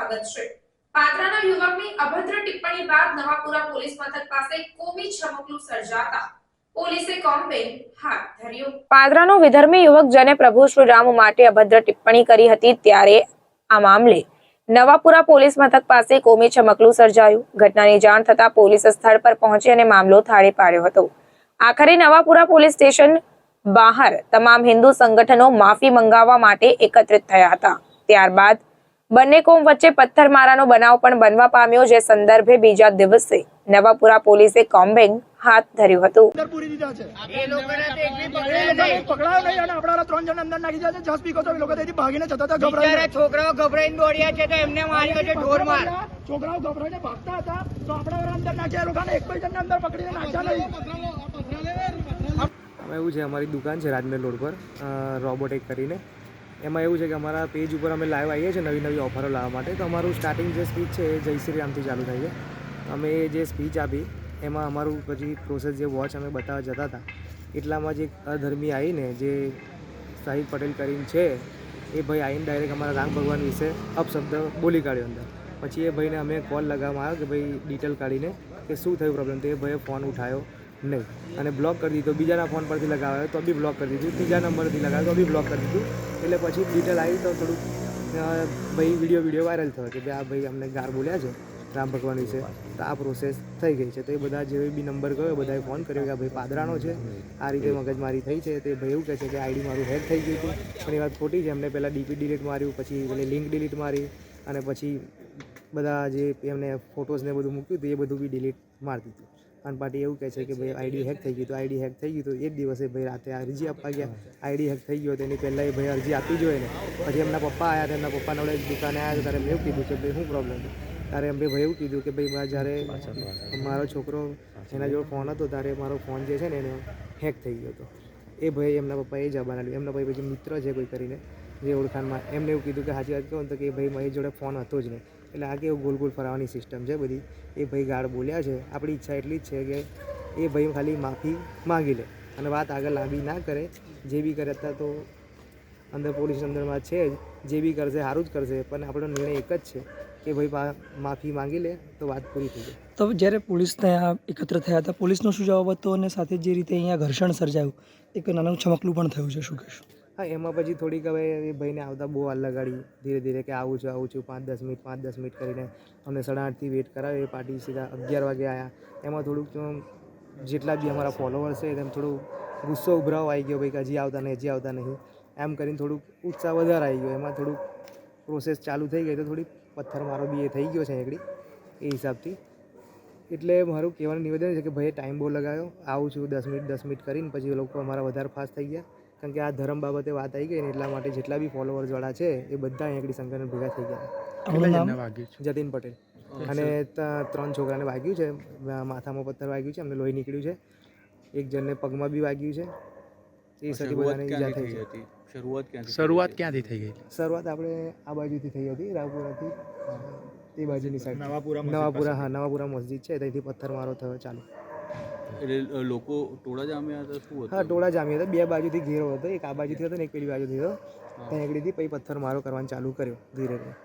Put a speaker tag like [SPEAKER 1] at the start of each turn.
[SPEAKER 1] સ્વાગત છે। પાદરાના યુવકની અભદ્ર ટિપ્પણી બાદ નવાપુરા પોલીસ મથક પાસે કોમી ચમકલું સર્જાતા પોલીસે કોમ્બિંગ હાથ ધર્યો। પાદરાનો વિધર્મી યુવક જેને પ્રભુ શ્રી રામ માટે અભદ્ર ટિપ્પણી કરી હતી ત્યારે આ મામલે નવાપુરા પોલીસ મથક પાસે કોમી ચમકલું સર્જાયું। ઘટનાની જાણ થતા પોલીસ સ્થળ પર પહોંચી અને મામલો થાળે પાડ્યો હતો। આખરે નવાપુરા પોલીસ સ્ટેશન બહાર તમામ હિન્દુ સંગઠનો માફી મંગાવવા માટે એકત્રિત થયા હતા। ત્યારબાદ બંને કોમ વચ્ચે પથ્થરમારાનો બનાવ પણ બનવા પામ્યો, જે સંદર્ભે બીજા દિવસે નવાપુરા પોલીસે કોમ્બિંગ હાથ ધર્યું હતું।
[SPEAKER 2] છોકરાઓ ગભરાઈને દોડ્યા છે તો એમને માર્યો છે ઢોર માર।
[SPEAKER 3] છોકરાઓ ગભરાઈને ભાગતા હતા તો આપણા અંદર નાખ્યા, લોકોને એક બે જણને અંદર પકડીને નાખ્યા નહીં।
[SPEAKER 4] એવું છે, અમારી દુકાન છે રાજમેર રોડ પર રોબોટિક કરીને। એમાં એવું છે કે અમારા પેજ ઉપર અમે લાઈવ આવીએ છીએ નવી નવી ઓફરો લાવવા માટે। તો અમારું સ્ટાર્ટિંગ જે સ્પીચ છે એ જય શ્રી રામથી ચાલુ થાય છે। અમે જે સ્પીચ આપી એમાં અમારું પછી પ્રોસેસ જે વોચ અમે બતાવવા જતા હતા એટલામાં જ એક અધર્મી આવીને જે સાહિબ પટેલ કરીને છે એ ભાઈ આવીને ડાયરેક્ટ અમારા રામ ભગવાન વિશે અપશબ્દ બોલી કાઢ્યો અંદર। પછી એ ભાઈને અમે કોલ લગાવવામાં આવ્યો કે ભાઈ ડિટેલ કાઢીને કે શું થયું પ્રોબ્લેમ। તો એ ભાઈએ ફોન ઉઠાવ્યો નહીં અને બ્લોક કરી દીધો। બીજાના ફોન પરથી લગાવ્યો તો બી બ્લોક કરી દીધું, ત્રીજા નંબરથી લગાવ્યો તો બી બ્લોક કરી દીધું। એટલે પછી ડિટેલ આવી તો થોડુંક ભાઈ વિડીયો વાયરલ થયો કે ભાઈ આ ભાઈ અમને ગાર બોલ્યા છે રામ ભગવાન વિશે, તો આ પ્રોસેસ થઈ ગઈ છે। તો એ બધા જે બી નંબર ગયો બધાએ ફોન કર્યો કે ભાઈ પાદરાનો છે, આ રીતે મગજમારી થઈ છે। તે ભાઈ એવું કહે છે કે આઈડી મારું હેક થઈ ગયું હતું, પણ એ વાત ખોટી છે। એમને પહેલાં ડીપી ડિલીટ માર્યું, પછી પેલી લિંક ડિલીટ મારી અને પછી બધા જે એમને ફોટોઝને બધું મૂક્યું હતું એ બધું બી ડિલીટ મારી દીધું। અને પાર્ટી એવું કહે છે કે ભાઈ આઈડી હેક થઈ ગયું। તો આઈડી હેક થઈ ગયું તો એ જ દિવસે ભાઈ રાતે અરજી આપવા ગયા। આઈડી હેક થઈ ગયો તો એની પહેલાં એ ભાઈ અરજી આપી જોઈએ ને। પછી એમના પપ્પા આવ્યા, એમના પપ્પાને વડે દુકાને આવ્યા ત્યારે મેં એવું કીધું કે ભાઈ શું પ્રોબ્લેમ છે। ત્યારે એમ ભાઈ એવું કીધું કે ભાઈ જ્યારે મારો છોકરો એના જોડે ફોન હતો ત્યારે મારો ફોન જે છે ને એનો હેક થઈ ગયો હતો। એ ભાઈ એમના પપ્પાએ જવાબ આપ્યો। એમના ભાઈ પછી મિત્ર છે કોઈ કરીને જે ઓળખાણમાં, એમને એવું કીધું કે સાચી વાત કહું તો કે ભાઈ મારી જોડે ફોન હતો જ નહીં। એટલે આ કેવું ગોલ ગોલ ફરાવાની સિસ્ટમ છે બધી। એ ભાઈ ગાળ બોલ્યા છે। આપણી ઈચ્છા એટલી જ છે કે એ ભાઈ ખાલી માફી માગી લે અને વાત આગળ લાંબી ના કરે। જે બી કરે અત્યારે તો અંદર પોલીસ અંદરમાં છે જ, જે બી કરશે સારું જ કરશે, પણ આપણો નિર્ણય એક જ છે કે ભાઈ માફી માંગી લે તો વાત પૂરી થઈ જાય।
[SPEAKER 3] તો જ્યારે પોલીસ ત્યાં એકત્ર થયા હતા, પોલીસનો શું જવાબ હતો અને સાથે જે રીતે અહીંયા ઘર્ષણ સર્જાયું, એક નાનું ચમકલું પણ થયું છે, શું કહેશું?
[SPEAKER 4] હા, એમાં પછી થોડીક હવે એ ભાઈને આવતા બહુ વાર લગાડી, ધીરે ધીરે કે આવું છું 5-10 મિનિટ કરીને અમને 8:30થી વેઇટ કરાવ્યો। એ પાર્ટી સીધા 11 વાગે આવ્યા। એમાં થોડુંક જેટલા બી અમારા ફોલોવર્સ છે તેમ થોડું ગુસ્સો ઉભરાવ આવી ગયો ભાઈ કે હજી આવતા નહીં એમ કરીને થોડુંક ઉત્સાહ વધારે આવી ગયો। એમાં થોડુંક પ્રોસેસ ચાલુ થઈ ગઈ તો થોડીક પથ્થરમારો બી એ થઈ ગયો છે એકડી એ હિસાબથી। એટલે મારું કહેવાનું નિવેદન છે કે ભાઈ ટાઈમ બહુ લગાવ્યો, આવું છું 10 મિનિટ કરીને પછી લોકો અમારા વધારે ફાસ્ટ થઈ ગયા। કારણ કે આ ધર્મ બાબતે વાત આવી ગઈ ને એટલા માટે જેટલા બી ફોલોવર્સવાળા છે એ બધા અહીંયાથી સંગઠન ભેગા થઈ ગયા। જતીન પટેલ અને 3 છોકરાને વાગ્યું છે, માથામાં પથ્થર વાગ્યું છે, અમને લોહી નીકળ્યું છે, એક જણને પગમાં બી વાગ્યું છે। એ સદી બધાને ઈજા થઈ છે।
[SPEAKER 5] શરૂઆત ક્યાંથી થઈ ગઈ?
[SPEAKER 4] શરૂઆત આપણે આ બાજુથી થઈ હતી, રાવપુરાથી એ બાજુની સાઈડ નવાપુરા મસ્જિદ છે ત્યાંથી પથ્થરમારો થયો ચાલુ।
[SPEAKER 5] એટલે લોકો ટોળા જામ્યા હતા? શું હતું?
[SPEAKER 4] હા, ટોળા જામ્યા હતા। 2 બાજુથી ઘેરો હતો, એક આ બાજુથી હતો ને એક પેલી બાજુથી હતો। ત્યાં એકડીથી પછી પથ્થરમારો કરવાનું ચાલુ કર્યો ધીરે ધીરે।